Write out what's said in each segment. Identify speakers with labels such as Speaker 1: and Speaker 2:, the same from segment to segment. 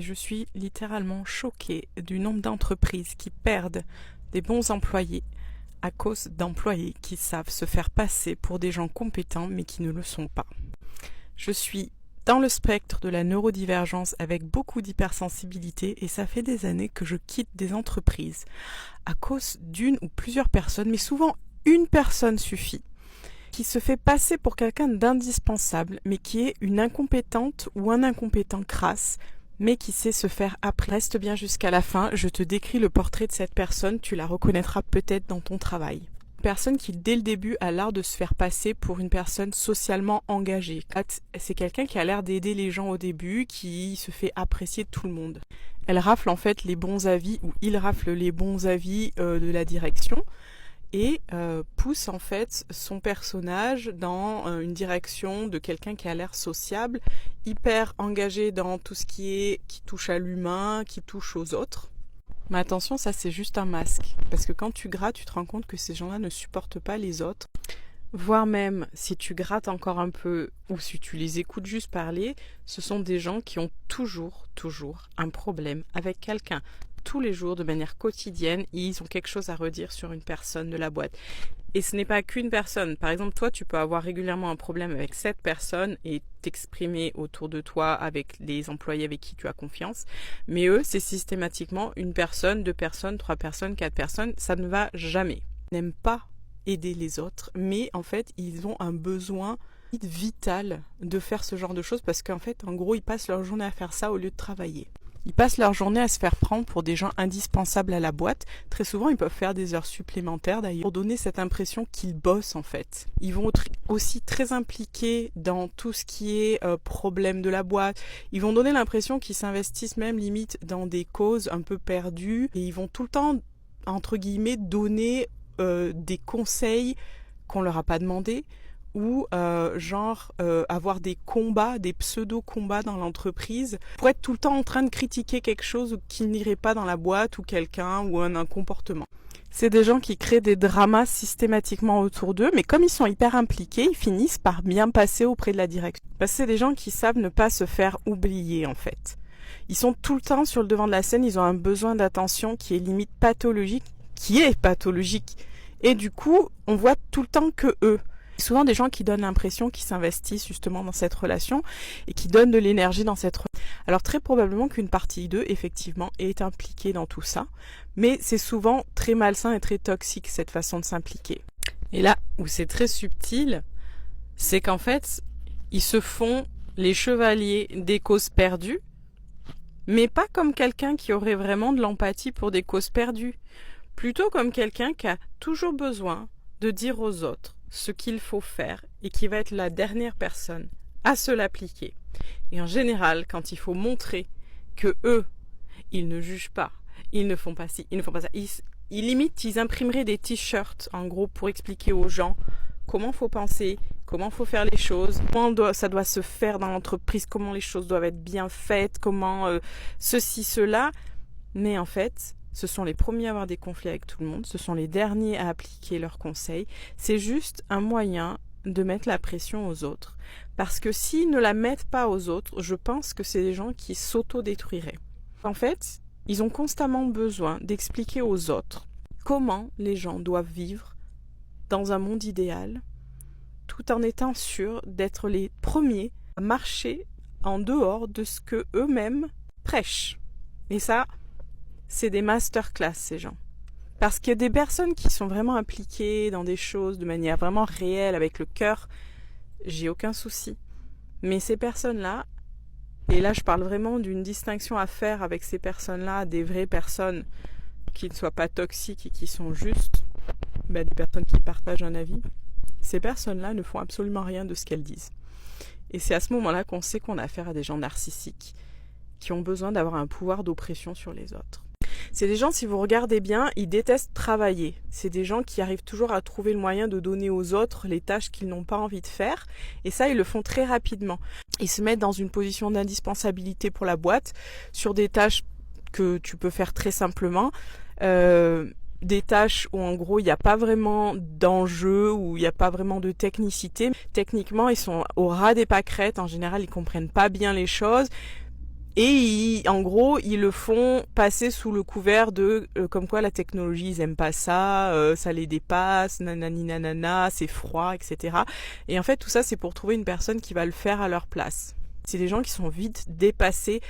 Speaker 1: Je suis littéralement choquée du nombre d'entreprises qui perdent des bons employés à cause d'employés qui savent se faire passer pour des gens compétents mais qui ne le sont pas. Je suis dans le spectre de la neurodivergence avec beaucoup d'hypersensibilité et ça fait des années que je quitte des entreprises à cause d'une ou plusieurs personnes, mais souvent une personne suffit, qui se fait passer pour quelqu'un d'indispensable mais qui est une incompétente ou un incompétent crasse, mais qui sait se faire après. Reste bien jusqu'à la fin, je te décris le portrait de cette personne, tu la reconnaîtras peut-être dans ton travail. Une personne qui, dès le début, a l'art de se faire passer pour une personne socialement engagée. C'est quelqu'un qui a l'air d'aider les gens au début, qui se fait apprécier de tout le monde. Elle rafle en fait les bons avis, ou il rafle les bons avis de la direction, et pousse en fait son personnage dans une direction de quelqu'un qui a l'air sociable, hyper engagé dans tout ce qui touche à l'humain, qui touche aux autres. Mais attention, ça c'est juste un masque, parce que quand tu grattes, tu te rends compte que ces gens-là ne supportent pas les autres. Voire même, si tu grattes encore un peu, ou si tu les écoutes juste parler, ce sont des gens qui ont toujours un problème avec quelqu'un. Tous les jours, de manière quotidienne, ils ont quelque chose à redire sur une personne de la boîte. Et ce n'est pas qu'une personne. Par exemple, toi, tu peux avoir régulièrement un problème avec cette personne et t'exprimer autour de toi avec les employés avec qui tu as confiance. Mais eux, c'est systématiquement une personne, 2 personnes, 3 personnes, 4 personnes. Ça ne va jamais. Ils n'aiment pas aider les autres, mais en fait, ils ont un besoin vital de faire ce genre de choses parce qu'en fait, en gros, ils passent leur journée à faire ça au lieu de travailler. Ils passent leur journée à se faire prendre pour des gens indispensables à la boîte. Très souvent, ils peuvent faire des heures supplémentaires d'ailleurs pour donner cette impression qu'ils bossent en fait. Ils vont être aussi très impliqués dans tout ce qui est problème de la boîte. Ils vont donner l'impression qu'ils s'investissent même limite dans des causes un peu perdues. Et ils vont tout le temps, entre guillemets, donner des conseils qu'on leur a pas demandé. Ou avoir des combats, des pseudo-combats dans l'entreprise pour être tout le temps en train de critiquer quelque chose qui n'irait pas dans la boîte ou quelqu'un ou un comportement. C'est des gens qui créent des dramas systématiquement autour d'eux, mais comme ils sont hyper impliqués, ils finissent par bien passer auprès de la direction. Parce que c'est des gens qui savent ne pas se faire oublier en fait. Ils sont tout le temps sur le devant de la scène, ils ont un besoin d'attention qui est limite pathologique, et du coup, on voit tout le temps que eux. Souvent des gens qui donnent l'impression qu'ils s'investissent justement dans cette relation et qui donnent de l'énergie dans cette relation. Alors très probablement qu'une partie d'eux, effectivement, est impliquée dans tout ça, mais c'est souvent très malsain et très toxique cette façon de s'impliquer. Et là où c'est très subtil, c'est qu'en fait, ils se font les chevaliers des causes perdues, mais pas comme quelqu'un qui aurait vraiment de l'empathie pour des causes perdues, plutôt comme quelqu'un qui a toujours besoin de dire aux autres ce qu'il faut faire et qui va être la dernière personne à se l'appliquer. Et en général, quand il faut montrer que eux, ils ne jugent pas, ils ne font pas ci, ils ne font pas ça, ils imprimeraient des t-shirts en gros pour expliquer aux gens comment faut penser, comment faut faire les choses, comment ça doit se faire dans l'entreprise, comment les choses doivent être bien faites, comment ceci, cela. Mais en fait, ce sont les premiers à avoir des conflits avec tout le monde, ce sont les derniers à appliquer leurs conseils. C'est juste un moyen de mettre la pression aux autres. Parce que s'ils ne la mettent pas aux autres, je pense que c'est des gens qui s'auto-détruiraient. En fait, ils ont constamment besoin d'expliquer aux autres comment les gens doivent vivre dans un monde idéal, tout en étant sûrs d'être les premiers à marcher en dehors de ce que eux-mêmes prêchent. Et ça, c'est des masterclass, ces gens. Parce qu'il y a des personnes qui sont vraiment impliquées dans des choses de manière vraiment réelle, avec le cœur, j'ai aucun souci. Mais ces personnes-là, et là je parle vraiment d'une distinction à faire avec ces personnes-là, des vraies personnes qui ne soient pas toxiques et qui sont juste des personnes qui partagent un avis, ces personnes-là ne font absolument rien de ce qu'elles disent. Et c'est à ce moment-là qu'on sait qu'on a affaire à des gens narcissiques, qui ont besoin d'avoir un pouvoir d'oppression sur les autres. C'est des gens, si vous regardez bien, ils détestent travailler. C'est des gens qui arrivent toujours à trouver le moyen de donner aux autres les tâches qu'ils n'ont pas envie de faire. Et ça, ils le font très rapidement. Ils se mettent dans une position d'indispensabilité pour la boîte sur des tâches que tu peux faire très simplement. Des tâches où en gros il n'y a pas vraiment d'enjeu, où il n'y a pas vraiment de technicité. Techniquement, ils sont au ras des pâquerettes. En général, ils comprennent pas bien les choses. En gros, ils le font passer sous le couvert de comme quoi la technologie, ils aiment pas ça, ça les dépasse, nanani nanana, c'est froid, etc. Et en fait, tout ça, c'est pour trouver une personne qui va le faire à leur place. C'est des gens qui sont vite dépassés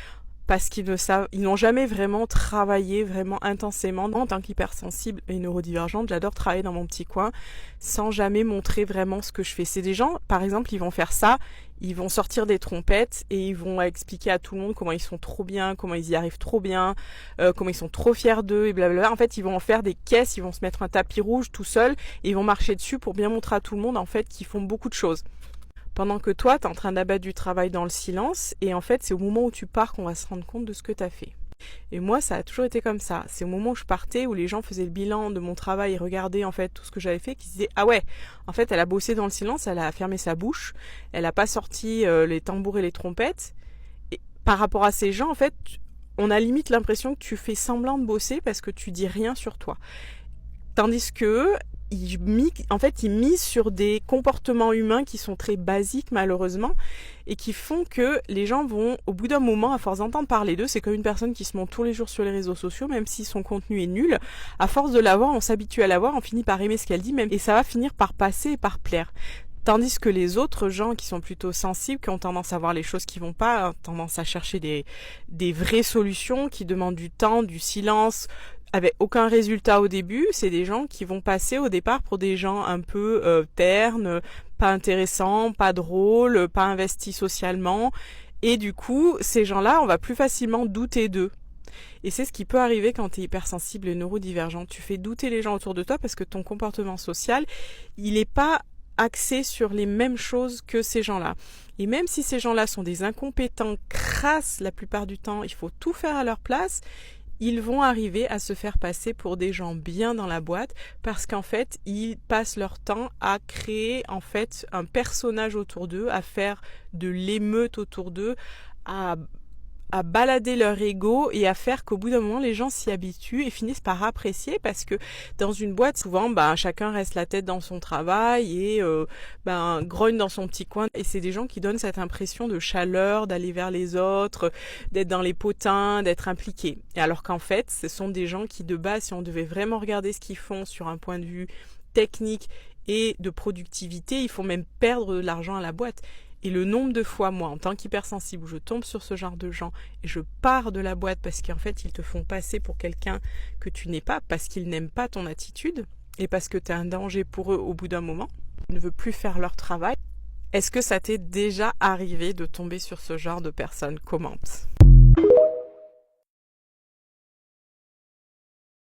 Speaker 1: parce qu'ils ne savent, ils n'ont jamais vraiment travaillé vraiment intensément. En tant qu'hypersensible et neurodivergente, j'adore travailler dans mon petit coin sans jamais montrer vraiment ce que je fais. C'est des gens, par exemple, ils vont faire ça, ils vont sortir des trompettes et ils vont expliquer à tout le monde comment ils sont trop bien, comment ils y arrivent trop bien, comment ils sont trop fiers d'eux et blablabla. En fait, ils vont en faire des caisses, ils vont se mettre un tapis rouge tout seul et ils vont marcher dessus pour bien montrer à tout le monde en fait qu'ils font beaucoup de choses. Pendant que toi, tu es en train d'abattre du travail dans le silence, et en fait, c'est au moment où tu pars qu'on va se rendre compte de ce que tu as fait. Et moi, ça a toujours été comme ça. C'est au moment où je partais, où les gens faisaient le bilan de mon travail et regardaient en fait tout ce que j'avais fait, qu'ils disaient « Ah ouais, en fait, elle a bossé dans le silence, elle a fermé sa bouche, elle a pas sorti les tambours et les trompettes. » Et par rapport à ces gens, en fait, on a limite l'impression que tu fais semblant de bosser parce que tu dis rien sur toi. Tandis que ils misent sur des comportements humains qui sont très basiques malheureusement et qui font que les gens vont, au bout d'un moment, à force d'entendre parler d'eux, c'est comme une personne qui se montre tous les jours sur les réseaux sociaux, même si son contenu est nul, à force de la voir, on s'habitue à la voir, on finit par aimer ce qu'elle dit, même, et ça va finir par passer et par plaire. Tandis que les autres gens qui sont plutôt sensibles, qui ont tendance à voir les choses qui vont pas, ont tendance à chercher des vraies solutions, qui demandent du temps, du silence, avec aucun résultat au début, c'est des gens qui vont passer au départ pour des gens un peu ternes, pas intéressants, pas drôles, pas investis socialement. Et du coup, ces gens-là, on va plus facilement douter d'eux. Et c'est ce qui peut arriver quand tu es hypersensible et neurodivergent. Tu fais douter les gens autour de toi parce que ton comportement social, il n'est pas axé sur les mêmes choses que ces gens-là. Et même si ces gens-là sont des incompétents crasses la plupart du temps, il faut tout faire à leur place, ils vont arriver à se faire passer pour des gens bien dans la boîte parce qu'en fait, ils passent leur temps à créer en fait un personnage autour d'eux, à faire de l'émeute autour d'eux, à balader leur ego et à faire qu'au bout d'un moment les gens s'y habituent et finissent par apprécier parce que dans une boîte souvent chacun reste la tête dans son travail et grogne dans son petit coin et c'est des gens qui donnent cette impression de chaleur, d'aller vers les autres, d'être dans les potins, d'être impliqués. Et alors qu'en fait ce sont des gens qui de base, si on devait vraiment regarder ce qu'ils font sur un point de vue technique et de productivité, ils font même perdre de l'argent à la boîte. Et le nombre de fois, moi, en tant qu'hypersensible, où je tombe sur ce genre de gens et je pars de la boîte parce qu'en fait, ils te font passer pour quelqu'un que tu n'es pas, parce qu'ils n'aiment pas ton attitude et parce que tu es un danger pour eux au bout d'un moment, ils ne veulent plus faire leur travail. Est-ce que ça t'est déjà arrivé de tomber sur ce genre de personnes? Commente.